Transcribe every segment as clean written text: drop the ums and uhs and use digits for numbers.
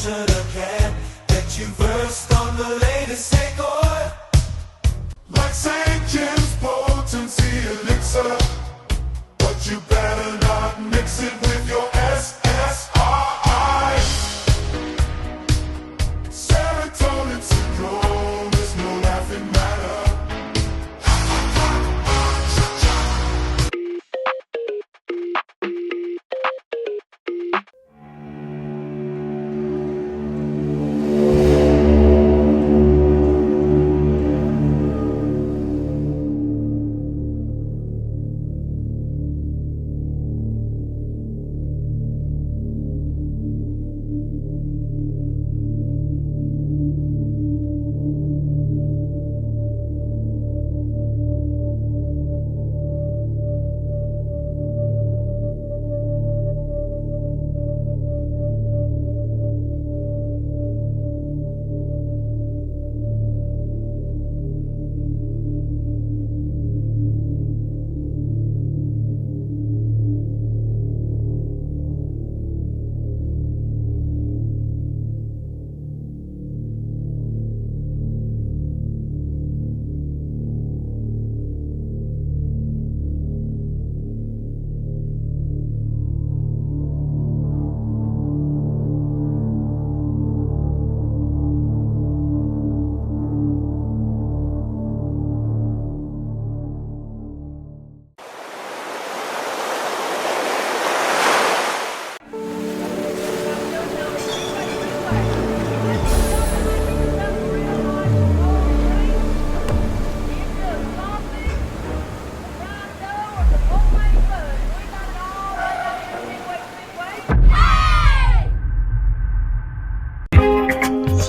to the can. Bet you versed on the latest takeover. Like St. Jim's potency elixir. But you better not mix it with your SSRI. Serotonin syndrome is no laughing matter.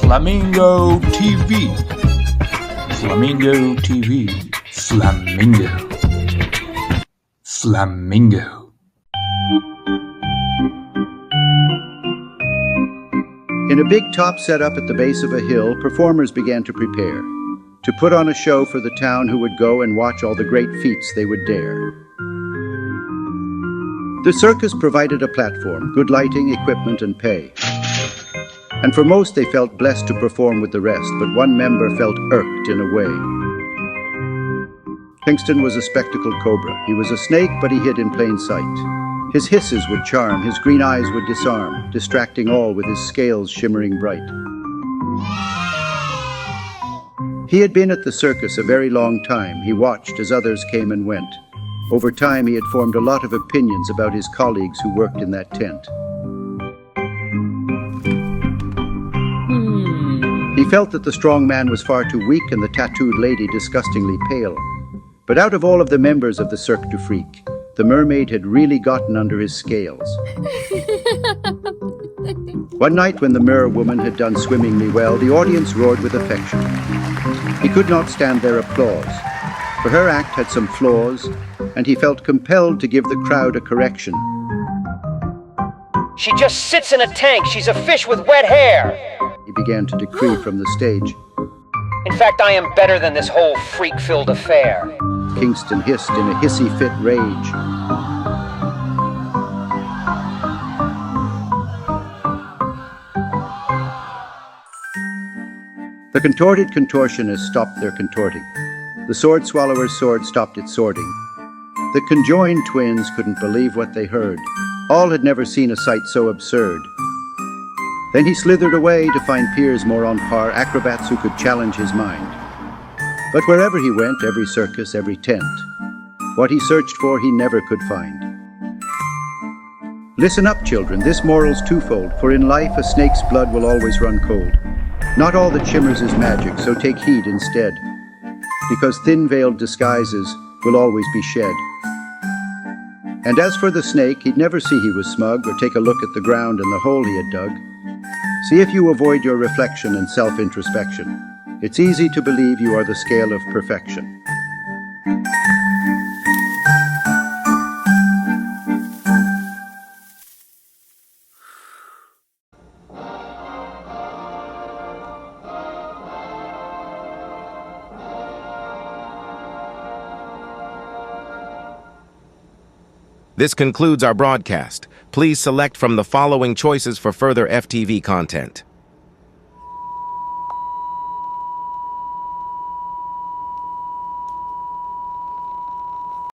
Flamingo TV. Flamingo TV. Flamingo. Flamingo. In a big top set up at the base of a hill, performers began to prepare to put on a show for the town who would go and watch all the great feats they would dare. The circus provided a platform, good lighting, equipment, and pay. And for most, they felt blessed to perform with the rest, but one member felt irked in a way. Kingston was a spectacled cobra. He was a snake, but he hid in plain sight. His hisses would charm, his green eyes would disarm, distracting all with his scales shimmering bright. He had been at the circus a very long time. He watched as others came and went. Over time, he had formed a lot of opinions about his colleagues who worked in that tent. He felt that the strong man was far too weak and the tattooed lady disgustingly pale. But out of all of the members of the Cirque du Freak, the mermaid had really gotten under his scales. One night when the mer woman had done swimmingly well, the audience roared with affection. He could not stand their applause, for her act had some flaws, and he felt compelled to give the crowd a correction. She just sits in a tank. She's a fish with wet hair. He began to decree from the stage. In fact, I am better than this whole freak-filled affair. Kingston hissed in a hissy fit rage. The contorted contortionists stopped their contorting. The sword swallower's sword stopped its swording. The conjoined twins couldn't believe what they heard. All had never seen a sight so absurd. Then he slithered away to find peers more on par, acrobats who could challenge his mind. But wherever he went, every circus, every tent, what he searched for he never could find. Listen up, children, this moral's twofold, for in life a snake's blood will always run cold. Not all that shimmers is magic, so take heed instead, because thin-veiled disguises will always be shed. And as for the snake, he'd never see he was smug or take a look at the ground and the hole he had dug. See if you avoid your reflection and self-introspection. It's easy to believe you are the scale of perfection. This concludes our broadcast. Please select from the following choices for further FTV content.